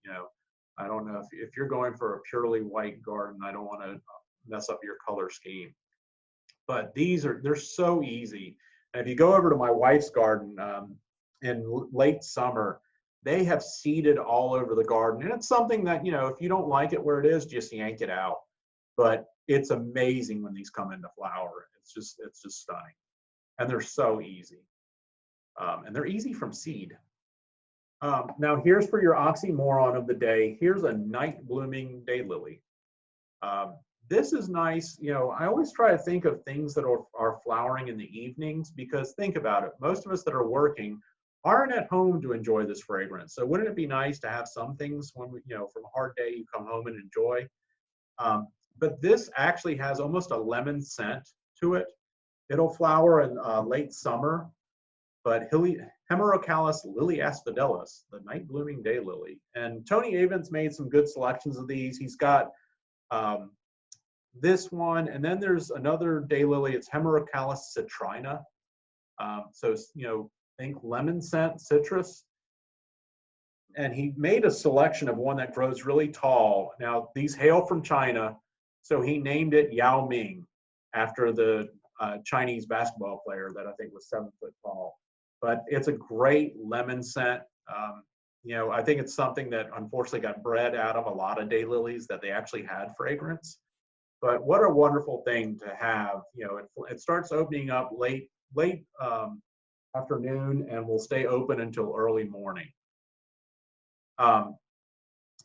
I don't know if you're going for a purely white garden, I don't want to mess up your color scheme. But they're so easy. And if you go over to my wife's garden in late summer, they have seeded all over the garden, and it's something that, if you don't like it where it is, just yank it out. But it's amazing when these come into flower. It's just stunning. And they're so easy. And they're easy from seed. Now here's for your oxymoron of the day. Here's a night blooming daylily. This is nice. I always try to think of things that are flowering in the evenings, because think about it. Most of us that are working aren't at home to enjoy this fragrance. So wouldn't it be nice to have some things when from a hard day, you come home and enjoy. But this actually has almost a lemon scent to it. It'll flower in late summer, but Hemerocallis liliaspidalis, the night blooming daylily. And Tony Avens made some good selections of these. He's got this one, and then there's another daylily. It's Hemerocallis citrina. So think lemon scent, citrus. And he made a selection of one that grows really tall. Now these hail from China, so he named it Yao Ming after the Chinese basketball player that I think was 7 foot tall. But it's a great lemon scent. I think it's something that unfortunately got bred out of a lot of daylilies that they actually had fragrance. But what a wonderful thing to have. It starts opening up late afternoon and will stay open until early morning.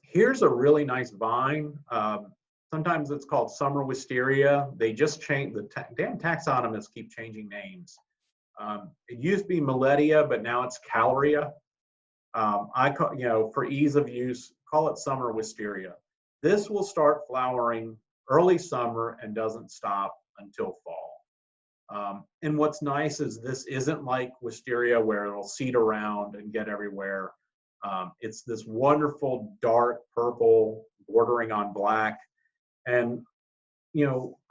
Here's a really nice vine. Sometimes it's called summer wisteria. They just changed, the damn taxonomists keep changing names. It used to be Millettia, but now it's Caloria. I call, for ease of use, call it summer wisteria. This will start flowering early summer and doesn't stop until fall. And what's nice is this isn't like wisteria where it'll seed around and get everywhere. It's this wonderful dark purple bordering on black. And,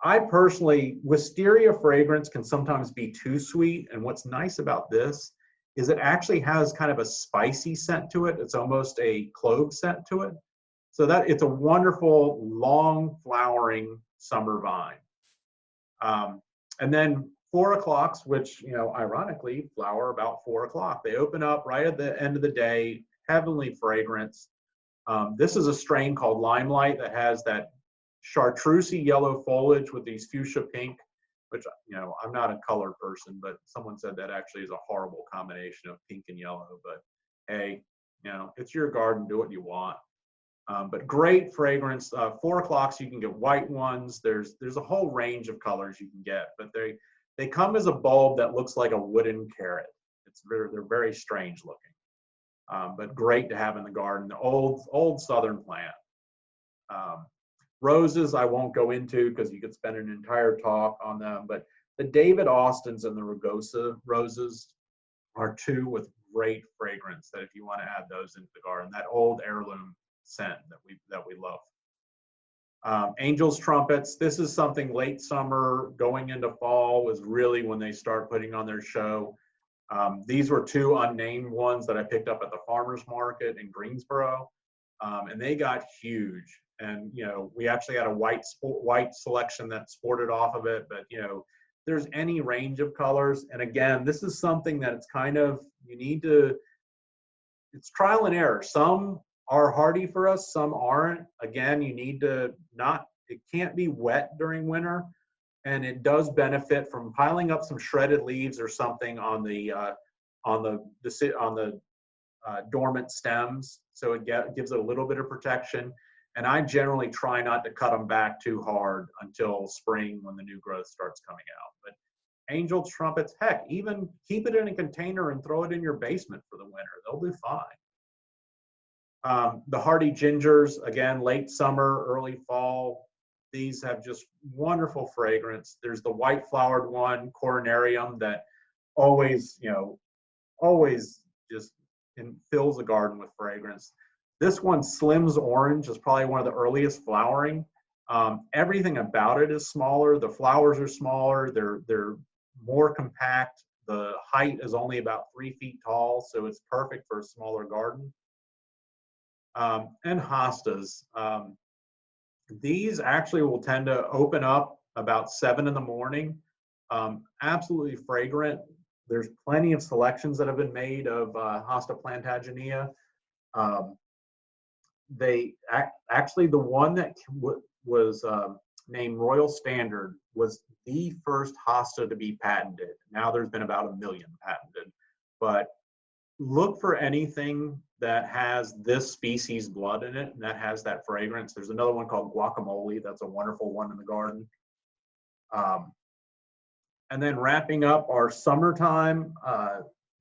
I personally, wisteria fragrance can sometimes be too sweet. And what's nice about this is it actually has kind of a spicy scent to it. It's almost a clove scent to it. So that it's a wonderful, long flowering summer vine. And then 4 o'clocks, which, ironically flower about 4 o'clock. They open up right at the end of the day, heavenly fragrance. This is a strain called Limelight that has that chartreusey yellow foliage with these fuchsia pink, which, I'm not a color person, but someone said that actually is a horrible combination of pink and yellow. But hey, You know, it's your garden, do what you want. But great fragrance. 4 o'clocks, you can get white ones. There's a whole range of colors you can get, but they come as a bulb that looks like a wooden carrot. They're very strange looking, but great to have in the garden. The old southern plant. Roses I won't go into because you could spend an entire talk on them, but the David Austins and the Rugosa roses are two with great fragrance that if you want to add those into the garden, that old heirloom scent that we love. Angel's trumpets. This is something late summer going into fall was really when they start putting on their show. These were 2 unnamed ones that I picked up at the farmers market in Greensboro, and they got huge. And you know, we actually had a white selection that sported off of it, but you know, there's any range of colors. And again, this is something that it's kind of, it's trial and error. Some are hardy for us, some aren't. Again, you need to it can't be wet during winter, and it does benefit from piling up some shredded leaves or something on the dormant stems, so it gives it a little bit of protection. And I generally try not to cut them back too hard until spring when the new growth starts coming out. But angel trumpets, heck, even keep it in a container and throw it in your basement for the winter. They'll do fine. The hardy gingers, again, late summer, early fall. These have just wonderful fragrance. There's the white flowered one, coronarium, that always just fills the garden with fragrance. This one, Slim's Orange, is probably one of the earliest flowering. Everything about it is smaller. The flowers are smaller. They're more compact. The height is only about 3 feet tall, so it's perfect for a smaller garden. And hostas. These actually will tend to open up about 7 in the morning. Absolutely fragrant. There's plenty of selections that have been made of Hosta plantaginea. Actually, the one that was named Royal Standard was the first hosta to be patented. Now there's been about 1 million patented, but look for anything that has this species blood in it and that has that fragrance. There's another one called Guacamole. That's a wonderful one in the garden. And then wrapping up our summertime,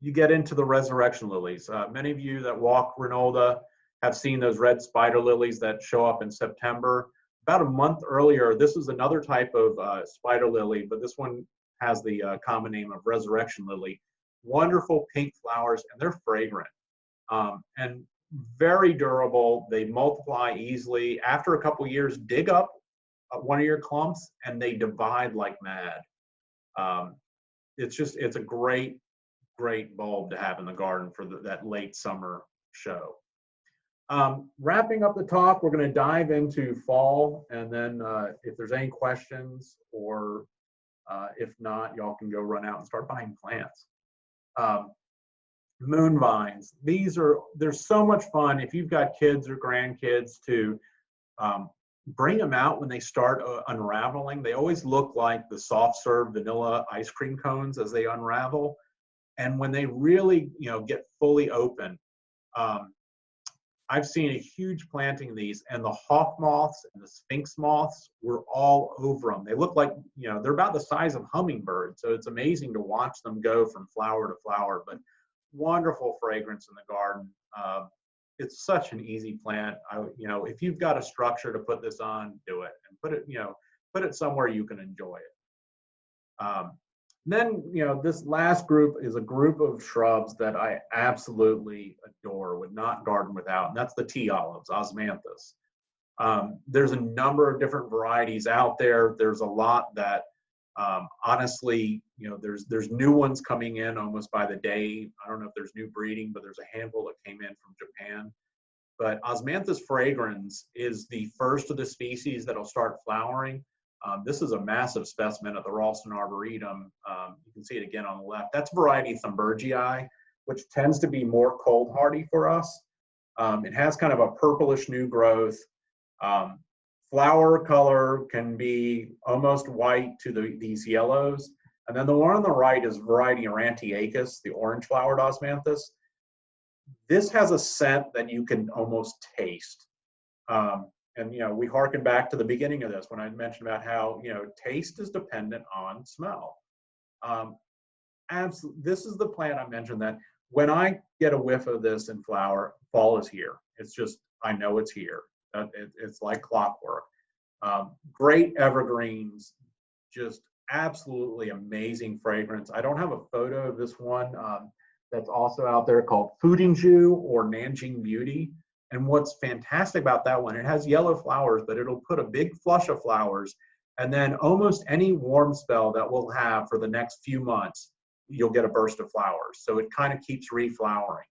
you get into the resurrection lilies. Many of you that walk Rinalda have seen those red spider lilies that show up in September. About a month earlier, this is another type of spider lily, but this one has the common name of resurrection lily. Wonderful pink flowers, and they're fragrant and very durable. They multiply easily. After a couple years, dig up one of your clumps and they divide like mad. It's a great bulb to have in the garden for that late summer show. Wrapping up the talk, we're going to dive into fall, and then if there's any questions, or if not, y'all can go run out and start buying plants. Moon vines. They're so much fun if you've got kids or grandkids to bring them out when they start unraveling. They always look like the soft serve vanilla ice cream cones as they unravel, and when they really get fully open, I've seen a huge planting of these, and the hawk moths and the sphinx moths were all over them. They look like, they're about the size of hummingbirds. So it's amazing to watch them go from flower to flower, but wonderful fragrance in the garden. It's such an easy plant. If you've got a structure to put this on, do it, and put it somewhere you can enjoy it. Then, this last group is a group of shrubs that I absolutely adore, would not garden without, and that's the tea olives, Osmanthus. There's a number of different varieties out there. There's a lot that, honestly, there's new ones coming in almost by the day. I don't know if there's new breeding, but there's a handful that came in from Japan. But Osmanthus fragrans is the first of the species that'll start flowering. This is a massive specimen at the Ralston Arboretum. You can see it again on the left. That's variety Thunbergii, which tends to be more cold hardy for us. It has kind of a purplish new growth. Flower color can be almost white to these yellows. And then the one on the right is variety Aurantiacus, the orange flowered Osmanthus. This has a scent that you can almost taste. And we harken back to the beginning of this when I mentioned about how taste is dependent on smell. Um, This is the plant I mentioned that when I get a whiff of this in flower, fall is here. It's just I know it's here. It's like clockwork. Great evergreens, just absolutely amazing fragrance. I don't have a photo of this one that's also out there called Fudingju or Nanjing Beauty. And what's fantastic about that one, it has yellow flowers, but it'll put a big flush of flowers. And then almost any warm spell that we'll have for the next few months, you'll get a burst of flowers. So it kind of keeps reflowering.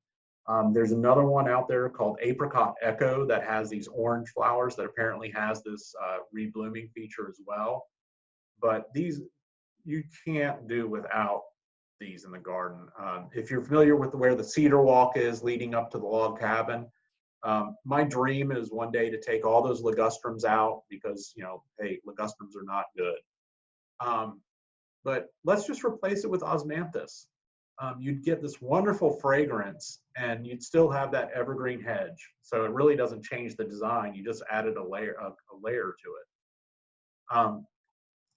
There's another one out there called Apricot Echo that has these orange flowers that apparently has this reblooming feature as well. But these, you can't do without these in the garden. If you're familiar with where the cedar walk is leading up to the log cabin, my dream is one day to take all those ligustrums out because, hey, ligustrums are not good. But let's just replace it with osmanthus. You'd get this wonderful fragrance and you'd still have that evergreen hedge. So it really doesn't change the design. You just added a layer to it.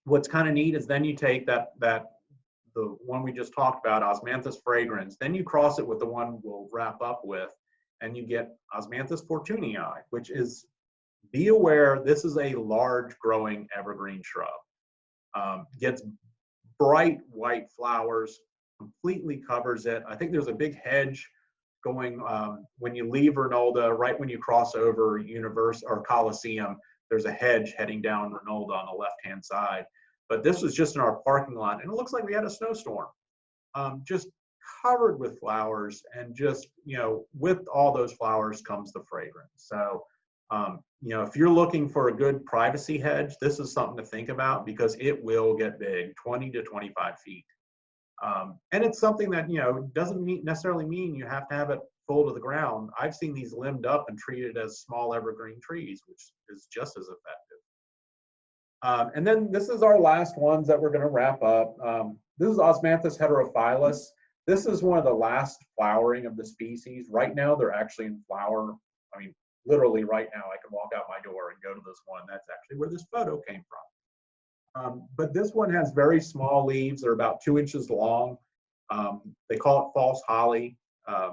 What's kind of neat is then you take the one we just talked about, osmanthus fragrance, then you cross it with the one we'll wrap up with, and you get osmanthus fortunii, which is, be aware, this is a large growing evergreen shrub. Gets bright white flowers, completely covers it. I think there's a big hedge going when you leave Renolda, right when you cross over Universe or Coliseum, there's a hedge heading down Renolda on the left-hand side. But this was just in our parking lot, and it looks like we had a snowstorm. Just covered with flowers, and just, with all those flowers comes the fragrance. So, if you're looking for a good privacy hedge, this is something to think about because it will get big, 20 to 25 feet. And it's something that, doesn't necessarily mean you have to have it full to the ground. I've seen these limbed up and treated as small evergreen trees, which is just as effective. And then this is our last ones that we're going to wrap up. This is Osmanthus heterophyllus. This is one of the last flowering of the species. Right now, they're actually in flower. I mean, literally right now, I can walk out my door and go to this one. That's actually where this photo came from. But this one has very small leaves. They're about 2 inches long. They call it false holly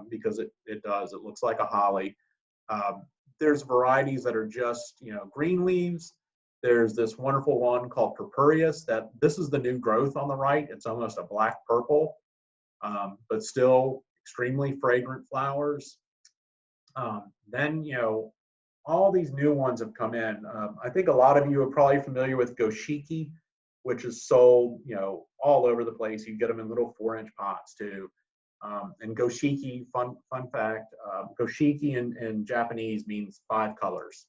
because it does. It looks like a holly. There's varieties that are just, green leaves. There's this wonderful one called purpureus that this is the new growth on the right. It's almost a black purple, but still extremely fragrant flowers. Then, all these new ones have come in. I think a lot of you are probably familiar with goshiki, which is sold, all over the place. You get them in little 4-inch pots too. And goshiki, fun fact, goshiki in Japanese means 5 colors.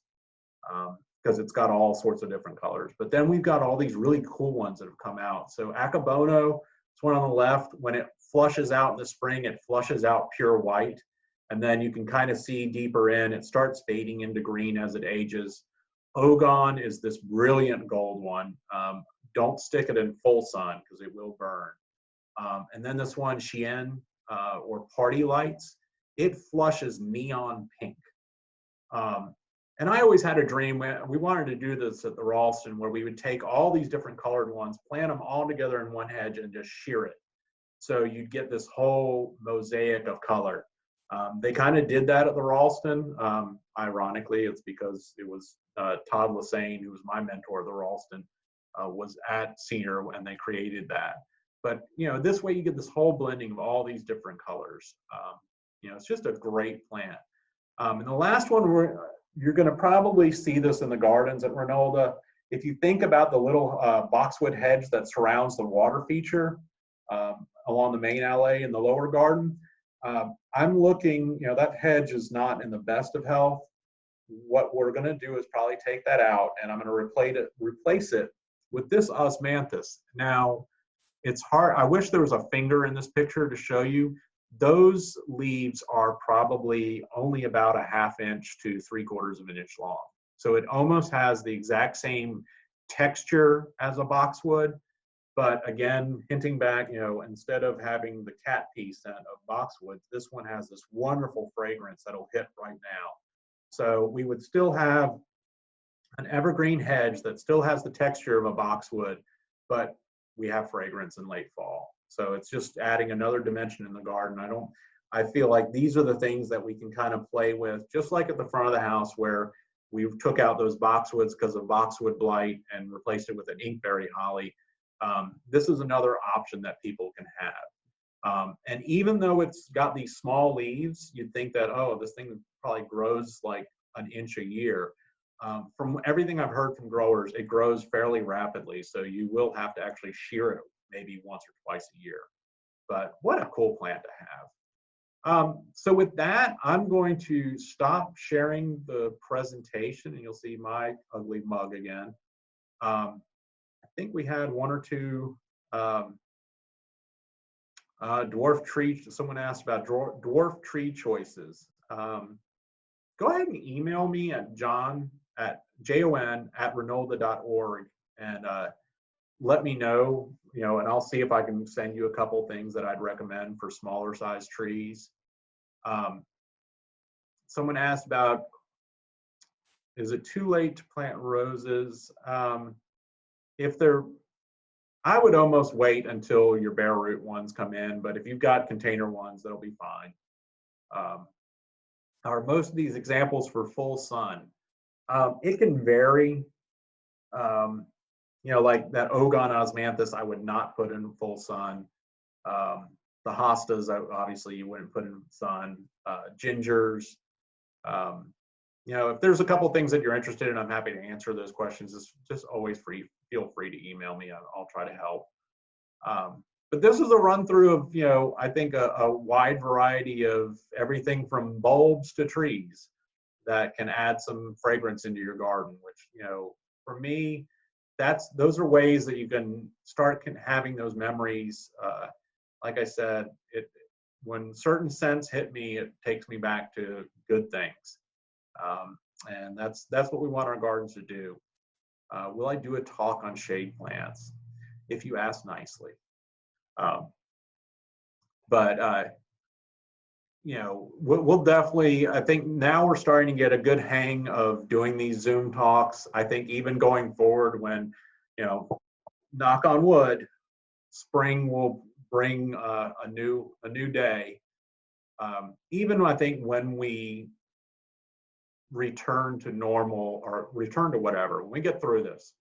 Because it's got all sorts of different colors. But then we've got all these really cool ones that have come out. So Akabono, it's one on the left. When it flushes out in the spring, it flushes out pure white. And then you can kind of see deeper in, it starts fading into green as it ages. Ogon is this brilliant gold one. Don't stick it in full sun because it will burn. And then this one, Chien, or Party Lights, it flushes neon pink. And I always had a dream, we wanted to do this at the Ralston, where we would take all these different colored ones, plant them all together in one hedge and just shear it. So you'd get this whole mosaic of color. They kind of did that at the Ralston. Ironically, it's because it was Todd Lassane, who was my mentor at the Ralston, was at Senior and they created that. But, this way you get this whole blending of all these different colors. It's just a great plant. And the last one, you're going to probably see this in the gardens at Renolda. If you think about the little boxwood hedge that surrounds the water feature along the main alley in the lower garden, I'm looking, that hedge is not in the best of health. What we're going to do is probably take that out, and I'm going to replace it with this osmanthus. Now, it's hard. I wish there was a finger in this picture to show you. Those leaves are probably only about a 1/2 inch to 3/4 of an inch long. So it almost has the exact same texture as a boxwood, But again, hinting back, instead of having the cat pee scent of boxwoods, this one has this wonderful fragrance that'll hit right now. So we would still have an evergreen hedge that still has the texture of a boxwood, but we have fragrance in late fall. So it's just adding another dimension in the garden. I feel like these are the things that we can kind of play with, just like at the front of the house where we took out those boxwoods because of boxwood blight and replaced it with an inkberry holly. This is another option that people can have. And even though it's got these small leaves, you'd think that, oh, this thing probably grows like an inch a year. From everything I've heard from growers, it grows fairly rapidly. So you will have to actually shear it maybe once or twice a year. But what a cool plant to have. So with that, I'm going to stop sharing the presentation and you'll see my ugly mug again. I think we had one or two dwarf tree. Someone asked about dwarf tree choices. Go ahead and email me at jon@renolda.org and let me know, and I'll see if I can send you a couple things that I'd recommend for smaller size trees. Someone asked about, is it too late to plant roses? I would almost wait until your bare root ones come in, but if you've got container ones, that'll be fine. Are most of these examples for full sun? It can vary. Like that Ogon osmanthus, I would not put in full sun. The hostas, obviously you wouldn't put in sun. Gingers. If there's a couple things that you're interested in, I'm happy to answer those questions. It's just always feel free to email me. I'll try to help. But this is a run through of, I think a wide variety of everything from bulbs to trees that can add some fragrance into your garden, which, for me, those are ways that you can start having those memories. Like I said, when certain scents hit me, it takes me back to good things. And that's what we want our gardens to do. Will I do a talk on shade plants? If you ask nicely. We'll definitely, I think now we're starting to get a good hang of doing these Zoom talks. I think even going forward when, knock on wood, spring will bring a new day. Even I think when we return to normal or return to whatever, when we get through this,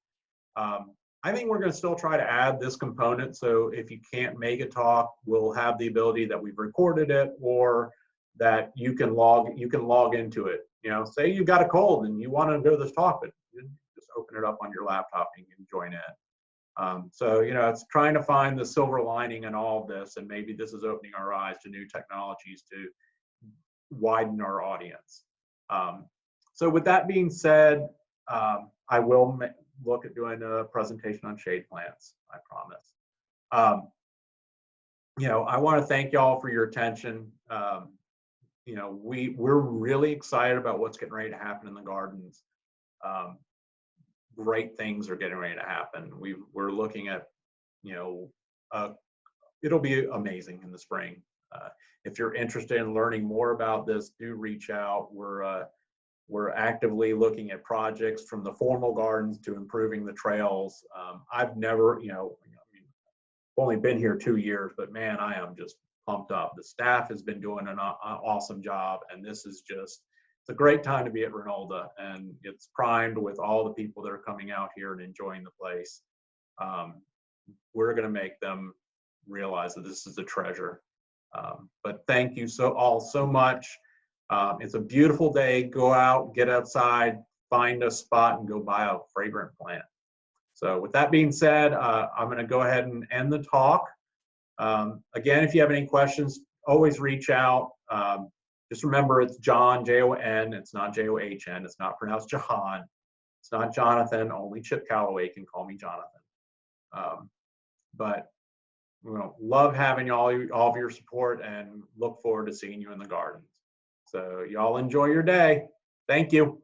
I think we're going to still try to add this component. So if you can't make a talk, we'll have the ability that we've recorded it, or that you can log into it. Say you've got a cold and you want to go to this talk, but you just open it up on your laptop and you can join in. So it's trying to find the silver lining in all of this, and maybe this is opening our eyes to new technologies to widen our audience. So with that being said, I will look at doing a presentation on shade plants, I promise. I want to thank y'all for your attention. We're really excited about what's getting ready to happen in the gardens. Great things are getting ready to happen. We're looking at, it'll be amazing in the spring. If you're interested in learning more about this, do reach out. We're actively looking at projects from the formal gardens to improving the trails. I've never, only been here 2 years, but man, I am just pumped up. The staff has been doing an awesome job, and this is just, it's a great time to be at Renolda, and it's primed with all the people that are coming out here and enjoying the place. We're going to make them realize that this is a treasure. But thank you all so much. It's a beautiful day. Go out, get outside, find a spot, and go buy a fragrant plant. So with that being said, I'm going to go ahead and end the talk. Again, if you have any questions, always reach out. Just remember, it's Jon, Jon. It's not John. It's not pronounced Jahan. It's not Jonathan. Only Chip Calloway can call me Jonathan. But love having all of your support, and look forward to seeing you in the gardens. So y'all enjoy your day. Thank you.